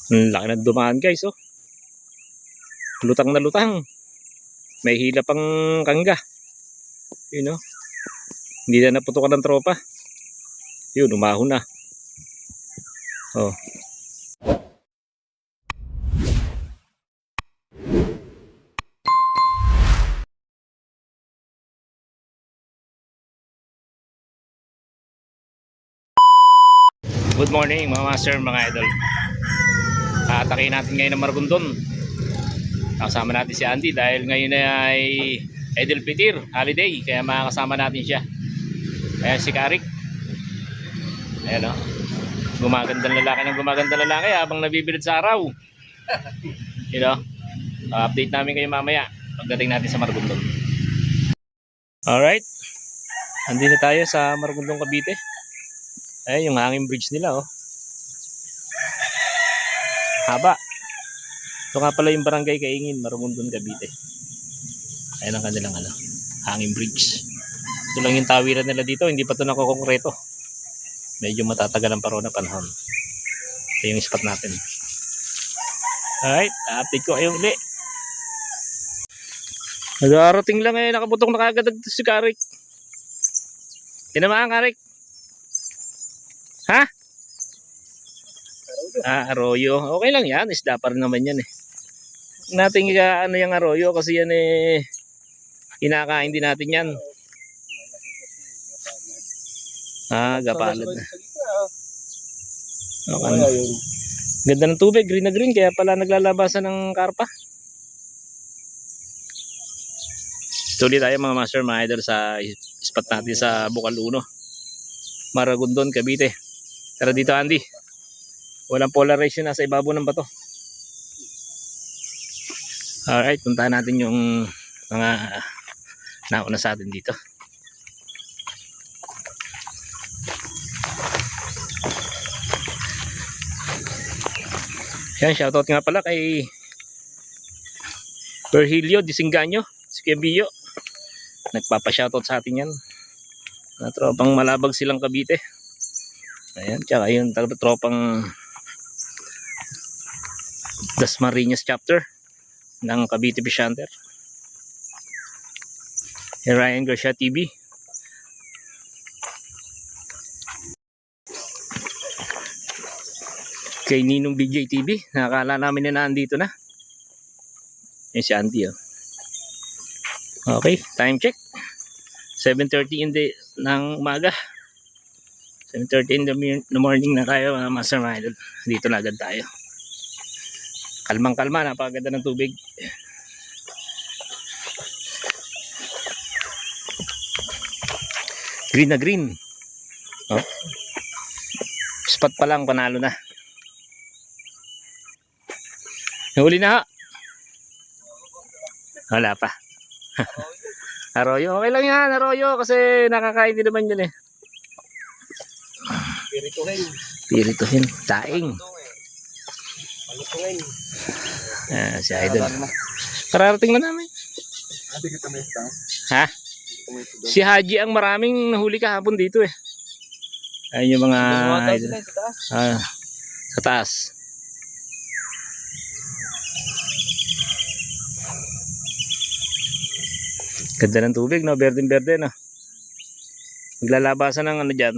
Ang laki ng dumaan guys, oh. Lutang na lutang. May hila pang kangga. Yun, oh. Hindi na naputukan ng tropa. Yun, umahon na. Oh. Good morning mga master, mga idol. Atakin natin ngayon ng Maragondon. Kasama natin si Andy dahil ngayon ay Idul Fitr holiday, kaya makakasama natin siya. Ayan si Karik. Ayan, o. Gumagandang lalaki habang nabibilad sa araw. You know? Update namin kayo mamaya pagdating natin sa Maragondon. Alright, andito tayo sa Maragondon, Cavite. Ayan yung hanging bridge nila, oh. Haba. Ito nga pala yung barangay Kaingin, Maragondon, Cavite. Ayan ang kanilang hanging bridge. Ito lang yung tawiran nila dito, hindi pa ito nakokongreto. Medyo matatagalan pa rin na panahon. Ito yung spot natin. Alright, update ko kayo uli. Nag-arating lang nakaputong na kagad si Karik. Tinamaan, Karik? Ha? Arroyo. Okay lang yan, isda pa rin naman yan eh. Natin yung arroyo kasi yan kinakain din natin yan. Gapalad na. Okay. Ganda ng tubig, green na green, kaya pala naglalabasan ng karpa. Tuloy tayo mga master, mga idol, sa spot natin sa Bukal 1, Maragondon, Cavite. Tara dito, Andy. Walang polarization, nasa ibabaw ng bato. Alright, puntahan natin yung mga nauna sa atin dito. Yan, shoutout nga pala kay Virgilio Disinganyo, si Kebio. Nagpapa-shoutout sa atin yan. Na tropang Malabag silang Cavite. Ayan, tsaka yung tropang Dasmariñas chapter ng Cavite Fish Hunter. Ryan Garcia TV. Kay Ninong DJ TV. Nakakala namin na nandito na. Yan si Andy, oh. Okay, time check. 7:30 ng umaga. 7:30 in the morning na tayo, master, mga idol. Dito na agad tayo. Kalmang kalma, napakaganda ng tubig. Green na green. Oh. Spot pa lang, panalo na. Nahuli na ha. Wala pa. Arroyo, okay lang yan, arroyo, kasi nakakain din naman yun eh. Pirituhin, taing. Si idol. Kararating na namin. Ha? Si Haji ang maraming nahuli kahapon dito eh. Ayun yung mga idol. Sa taas. Ganda ng tubig, no? Berdeng-berde, no? Maglalabasan ng dyan.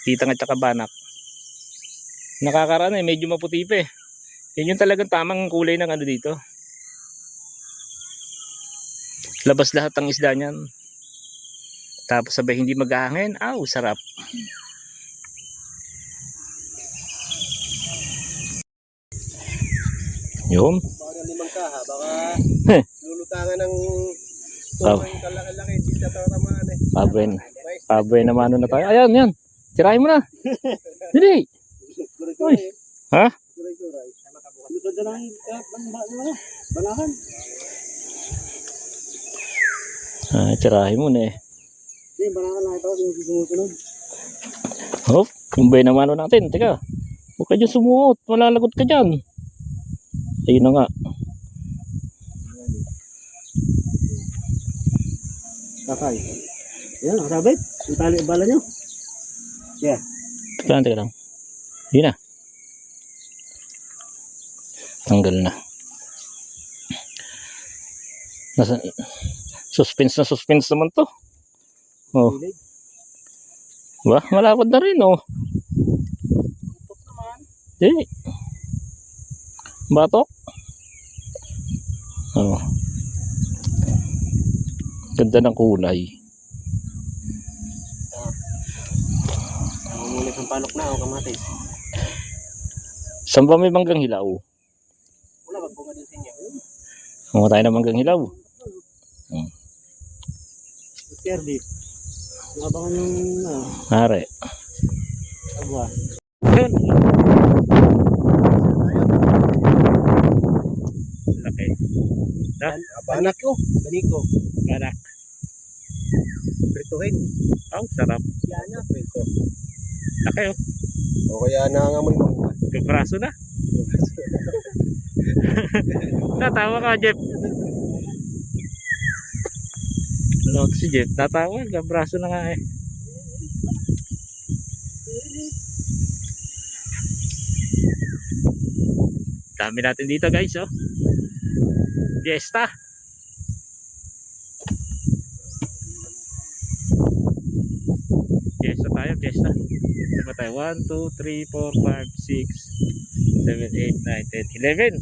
Kitang at saka banak. Nakakaraan medyo maputi pa eh. Yan yung talagang tamang kulay ng dito. Labas lahat ang isda niyan. Tapos sabay hindi maghahangin. Sarap. Yun. Baka limang kaha, baka lulutangan ng kalaki-laki, hindi na tatamaan eh. Pabre naman na tayo. Ayan, yan. Tirahin mo na. Hindi. Uy. Ha? Tirahin mo na eh. Hindi, banakan lang ito, hindi sumusunod. Hop, yung bay naman natin. Teka, huwag ka dyan sumuot. Malalagot ka dyan. Ayun na nga. Kakay. Ayan, nakasabit. Ang tali bala nyo. Yeah. Teka lang. Yun na. Tanggal na. Nasa, suspense naman to. Oh. Ba, malapad na rin oh. Di. Batok. Oh. Ganda ng kulay. Nangungulit ng palok na o kamatis. Saan ba may manggang hilaw? Wala, magbunga din sa inyo. Mga tayo ng manggang hilaw. Kerdi. Nabangan yung Mare. agwa. Yun. Laki. Banak ko. Baniko. Banak. Prituhin. Oh, sarap. Siya niya, prito. Laki oh. O kaya nangangamoy mo. Kapraso na. Natawa ka, Jeff. Ano si Jeff? Natawa. Kapraso na nga eh. Dami natin dito guys oh. Fiesta. Fiesta tayo, fiesta. Diba tayo? 1, 2, 3, 4, 5, 6, 7, 8, 9, 10, 11.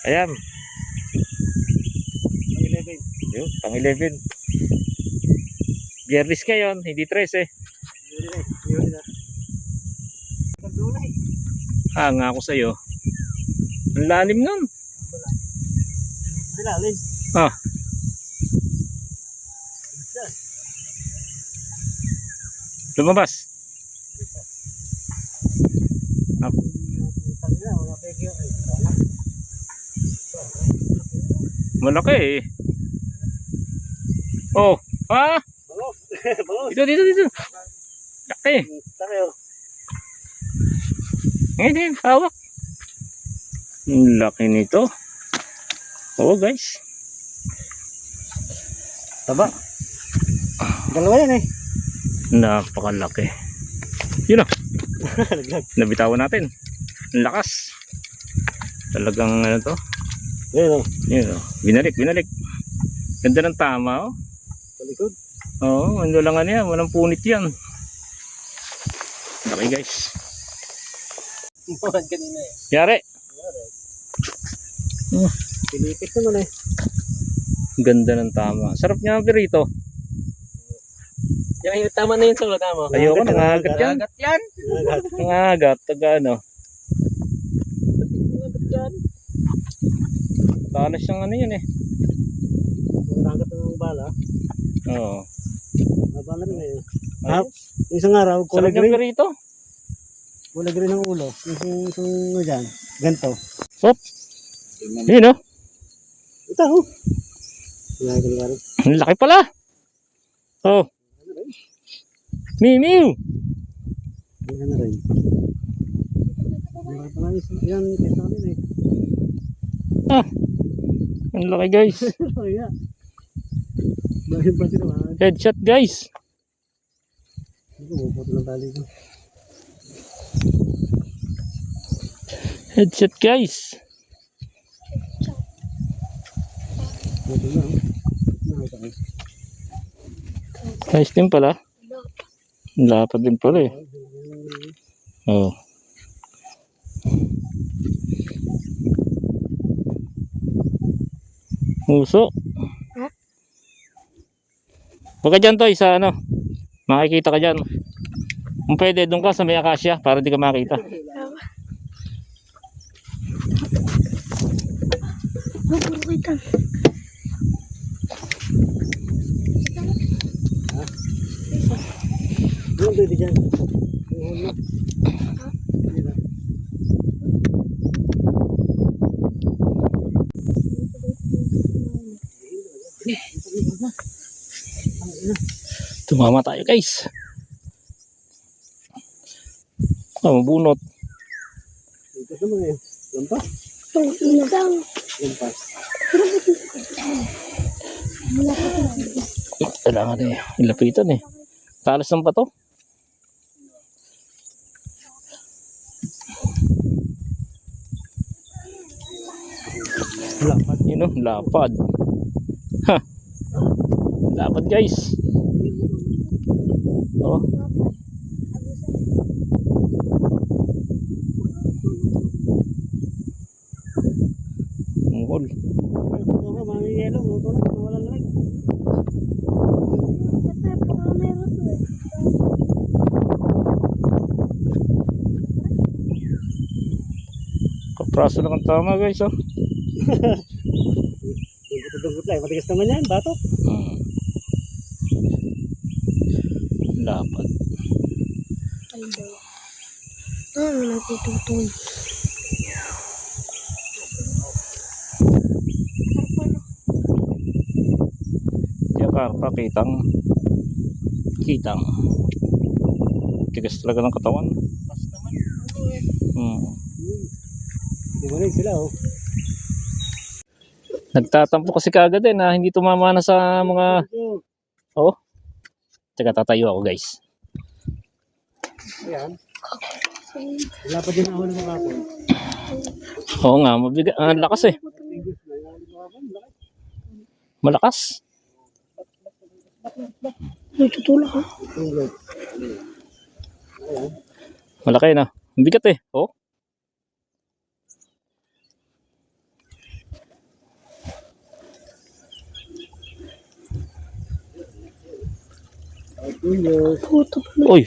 Ayan. Ang 11. Yun, pang 11. Biyernes ngayon, hindi 13 eh. Yun na. Pagdulay. Hanga ako sa'yo. Ang lalim nun. Silalim. Ah. Lumabas. Ako. Malaki eh. Oh, ha? Bangos. Bangos. Dito. Laki. Tayo. Ngayon, hawak. Ang laki nito. Oo guys. Taba. Dalawa yan eh. Napakalaki. Yun o. Laglag. Nabitawan natin. Ang lakas. Talagang ano to. Yan o. Yun o. Binalik. Ganda ng tama o. Talikod. Oo, ano lang ano yan. Walang punit yan. Laki guys. Iwan kanina eh. Yari. Pilipit naman eh. Ganda ng tama. Sarap niya ang pirito. Yung tama na yun sa ulo, tama. Ayoko, nangagat yan. Nangagat yan. Nangagat. Taga ano. Nangagat yan. Talas yung ano yun eh. Nangagat ng bala. Oo. Bala rin eh. Isang araw, Sarap kulay yung green. pirito. Kulay green ng ulo. Yung dyan. Ganto. Sop. Yun o. Ito oh. Nangagat. Ang laki pala. Oh. Mimiu. Yan na rin. Yan, kaya rin eh. Ah. Ang laki guys. Kaya. Dahil pa naman. Headshot guys. Ito, buto ng tali ko. Headshot guys. Buto na. Nakita ko. Nice din pala. Lapad din pala eh. Oh. Muso. Huwag ka dyan Toy sa ano. Makikita ka dyan. Kung pwede doon ka sa may akasya para di ka makita. Yung baby dyan. Yung hulog. Tumama tayo guys. Mabunot. Ito naman eh. Lampas. Lampas. Kailangan eh. Ilapitan eh. Talas ng bato. Lapad. Yun oh, lapad. Ha. Lapad guys. Oh. Mungol. Ito mga yelo, ito na, wala lang. Kapraso lang ang tama guys oh. Dugot-dugot lang, matigas naman yan, bato. Hmm. Lapad. Natututoy. Kaya karpa, kitang. Kitang. Tigas talaga ng katawan. Pas naman. Hmm. Bumalik sila oh. Nagtatampo kasi kagad eh na hindi tumama na sa mga... Oh. Tsaka tatayo ako guys. Ayan. Wala pa din ako ng kapon. Oo nga, mabigat. Ang lakas eh. Malakas. Natutulak ha? Malaki na. Ang bigat eh. Oh. Puto pa na. Uy.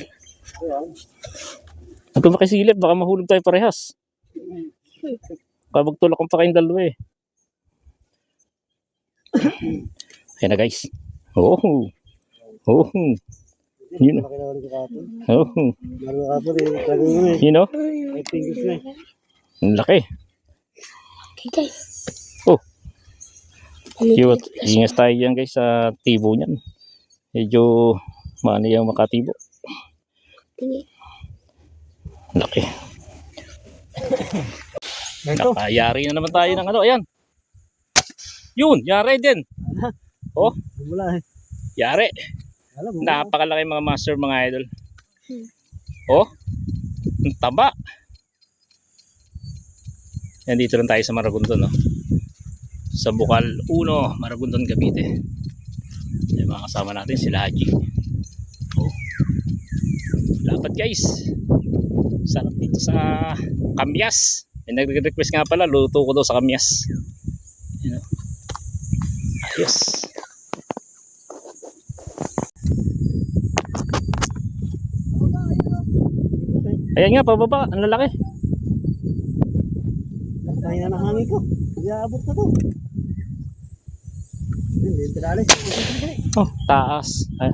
Huwag kang makisilip. Baka mahulog tayo parehas. Baka magtulak kong pa kayong dalawa eh. Ayan na guys. Oh. Oh. Yun. Malaki na ulit sa kapon. Oh. Meron na kapon eh. Talagang yun eh. You know? May fingers na eh. Ang laki. Okay guys. Oh. Ulit. Ingas tayo dyan guys sa tibo niyan. Medyo maano yung makatibo. Laki. Ito. Nakayari na naman tayo ng ano. Ayan. Yun. Yari din. Oh. Wala eh. Yari. Alam mo. Napakalaki mga master mga idol. Oh. Ang taba. Yan dito lang tayo sa Maragondon. No? Sa Bukal 1, Maragondon, Cavite. Yung mga kasama natin sila Haji. Oh. Dapat guys. Sarap dito sa Kamyas. May nagre-request nga pala, luto ko daw sa Kamyas. You know? Ayos. Ayan nga, pababa. Ang lalaki. Tayo na ng hangin ko. Hindi aabot na to. Hindi, pinalis. Oh, taas. Ay.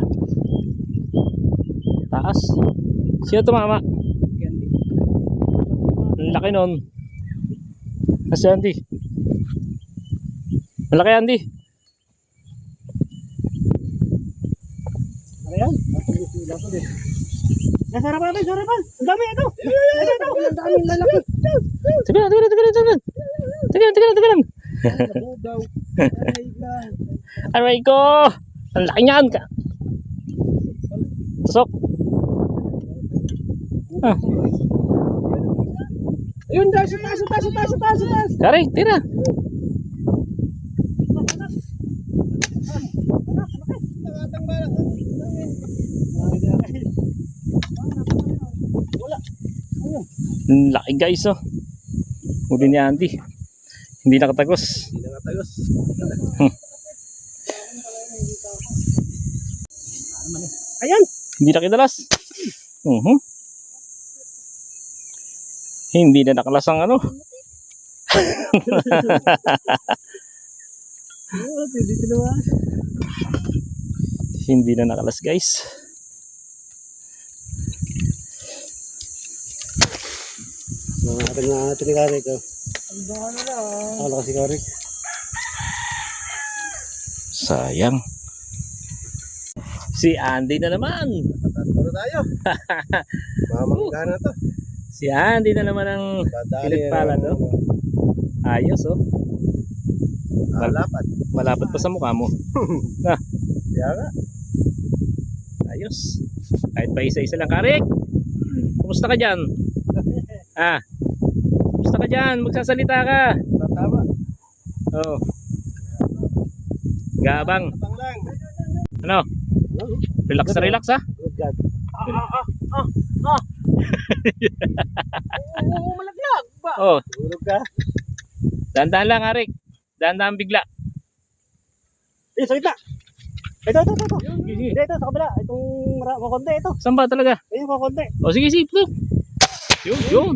Taas. Sino tumama? Ang laki nun. Kasi Andy. Malaki Andy. Ayan. Dapat din. Nasa harapan natin, sa harapan. Ang dami ito. Ito. Ang dami lalaki. Tiga lang. Tiga lang. Nabugaw. Ay, God. Aray ko. Ang laki niyan. Tusok. Ah. Ayun, taas. Kari, tira. Ang laki guys oh. Huli ni Andy. Hindi nakatagos. Hindi na natagos. Ayan. Hindi na kidalas. Hindi na nakalas ang ano. Dito naman. Hindi na nakalas guys. Natin ni Karik. Ang bahala na. Akala ko si Karik. Sayang. Si Andy na naman. Taturo tayo. Mamangga na to. Si Andy na naman ang pinagpala no. Ayos oh. Malapad. Malapad pa sa mukha mo. Kaya nga. Ayos. Kahit pa isa-isa lang. Karik! Kumusta ka dyan? Kumusta ka dyan? Magsasalita ka. Tama. Oh. Gabang. Abang lang. Ano? Relax na relax ha. Good God. Oo, malaglag ba? Oh, Tulog ka. dahan-dahan lang Arik. Dahan-dahan bigla. Sa gitna. Ito. Ito, sa kabila. Itong kukonti, ito. Saan ba talaga? Ayun, kukonti. Oh, sige, sige. Ito. Yun.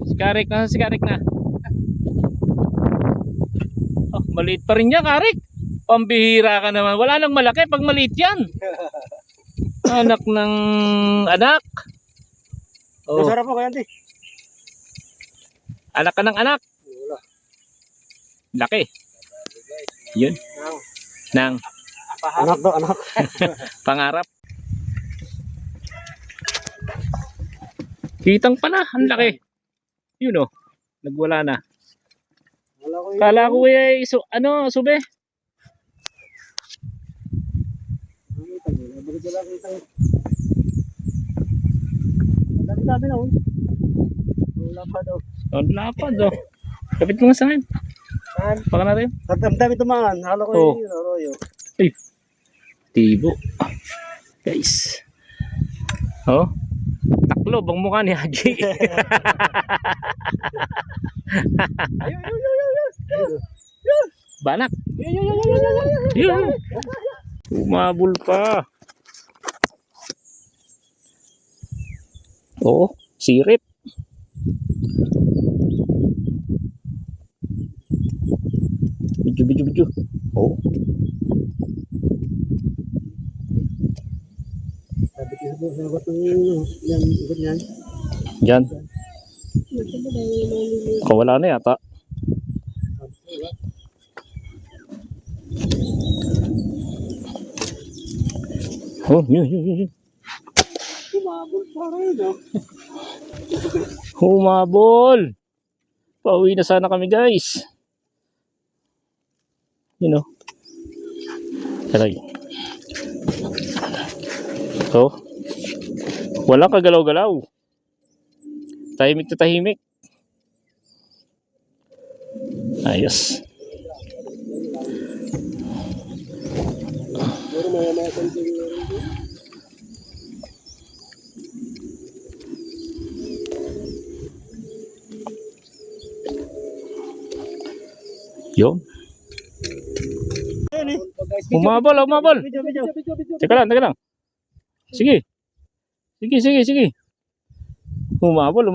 Si Karik na. Oh, maliit pa rin niya, Karik. Pambihira ka naman. Wala nang malaki pag maliit yan. Anak ng anak. Oh, Masarap po kaya, Ante. anak ka ng anak. Wala. Laki. Yun. Nang Anak daw, anak. pangarap. Kitang pala. Ang laki. Yun oh. Nagwala na. Wala ko Kala ko ay sube. Ang dami na, oh. Wala pa daw. Ang lapad oh. Kapit ko nga sa akin. Baka natin. Ang dami tumaan. Halo ko Oh. yun, Arroyo. Tibo. Guys. Oh. Taklob ang mukha ni Haji. Banak. Yun. Umabol pa. Oo. Sirip. Video. Oo. Sabi ko sa ba't yan, ikot yan. Diyan. Wala na yata. Oh, yun. Umabol pa rin, oh. Humabol. Pauwi na sana kami, guys. You know. Aray. Oh. Walang kagalaw-galaw. Tahimik na tahimik. Ayos. Pero may konting meron din. Yun. Ayun, eh. Humabol. Video. Teka lang. Sige. Humabol.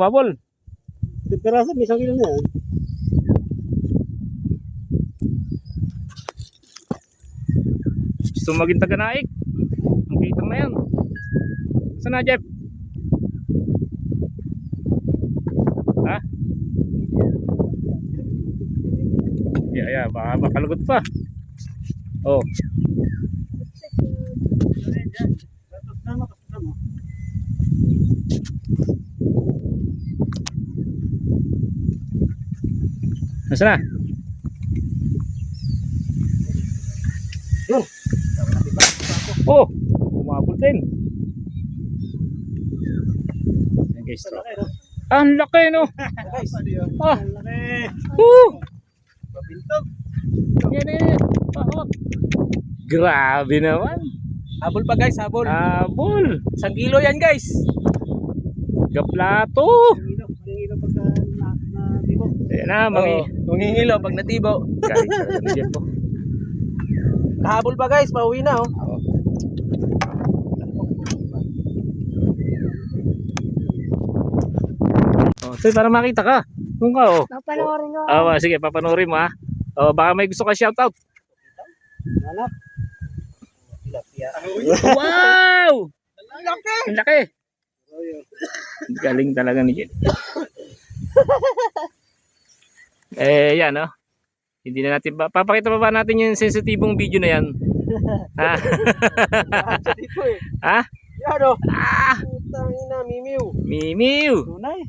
Peraso, may isang kilo na yan. Gusto maging taga-naik. Ang kitang na yan. Saan na, Jeff? Ha? Yeah, baka makalagot pa. Oh. Nasaan na? Yun. Oh! Umabol din. Yan guys. Ah, ang laki no? Guys, Ah! laki. Woo! Pabintog. Yan. Pahot. Grabe naman. Habol pa guys, habol. Abol. 1 kilo yan guys. Gaplato. Mangingilo pagka natibo. Ayan na, Mangingilo pag natibo. Kahit talaga na dyan po. Kahabol pa guys, pauwi na, oh. Oh, so para makita ka. Kung ka oh. Papanoorin ko. Sige, papanoorin mo ha. Oh, baka may gusto ka shoutout. Hanap. Tilapia. Wow! Ang laki. Ang laki. Galing talaga ni Jen. Yan oh. Hindi na natin papakita pa ba natin yung sensitibong video na yan? Ha? Dito eh. Ha? Yan, oh. Putang ina, mimiw. Mimiw. Tunay.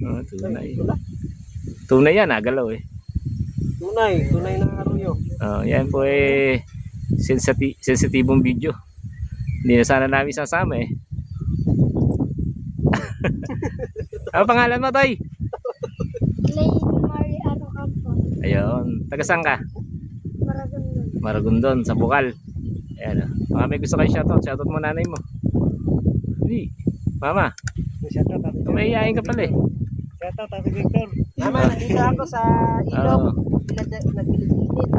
Oh, tunay. Tunay yan, galaw eh. Tunay na Arroyo. Oh, yan po eh sensitibong video. Hindi na sana namin sasama eh. Ano pangalan mo, Toy? Lane Mariano Campos. Ayun. Taga saan ka? Maragondon. Maragondon, sa Bukal. Ayan. Baka may gusto kayo shoutout. Shoutout mo nanay mo. Hindi. Mama. Shoutout, Ate Victor. Tumayayain ka pala eh. Shoutout, Ate Victor. Mama, nandito ako sa ilog. Oo. Nagpilit-pilit.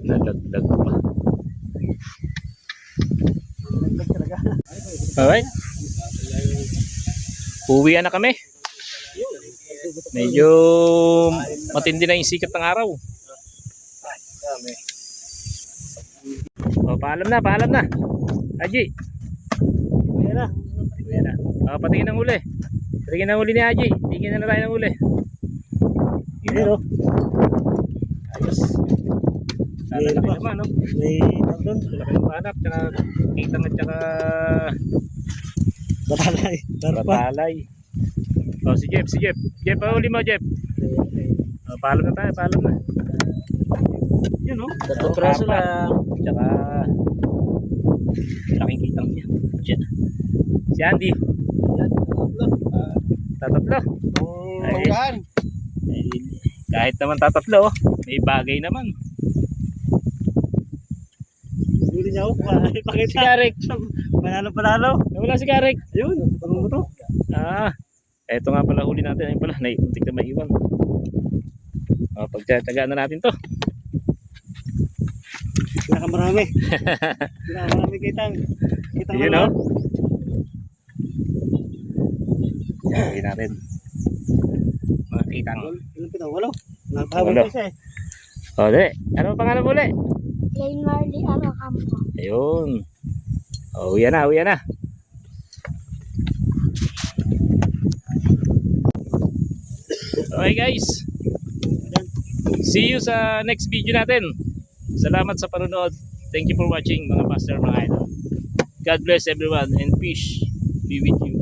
Nalagdag pa. Naglag talaga. Alright. Uwi na kami. Medyo matindi na yung sikat ng araw. O, paalam na, paalam na. Aji. Ayan na. Uwi na. O, patingin ng uli. Patingin ng uli ni Aji. Tingin na tayo ng uli. Yun o. Ayos. Lalaki pa. naman, no? May doon. Lalaki ng hanap. Tsaka kitang at tsaka Batalay. Darpa. batalay. O, si Jeff, si Jeff. Jeff, uli mo, Jeff. O, paalam na tayo, paalam na. Yun, no? Tatlong praso lang. Tsaka laking kitang niya. Siya. Si Andy. Tatatlo. Ay. Manggahan. Eh, kahit naman tatatlo, may bagay naman. Huli niya ako. Si Pakita. Garek. Panalo. Nawala si Garek. Ayun. Pagmumoto. Eto nga pala huli natin. Ayun pala, naiuntik na maiwan. Pagtatagaan na natin to. Pinakamarami. Pinakamarami kitang. Kitang Yun, no? Huli natin. Mga kitang. Ilang pitang? Walo. Walo. Nagpahabol ko isa eh. O, dali. Ano ang pangalan mo ulit? Lane Marley Aracampo. Ayun. O, uwi na, uwi na. Okay guys. See you sa next video natin. Salamat sa panonood. Thank you for watching mga pastor, mga idol. God bless everyone and peace be with you.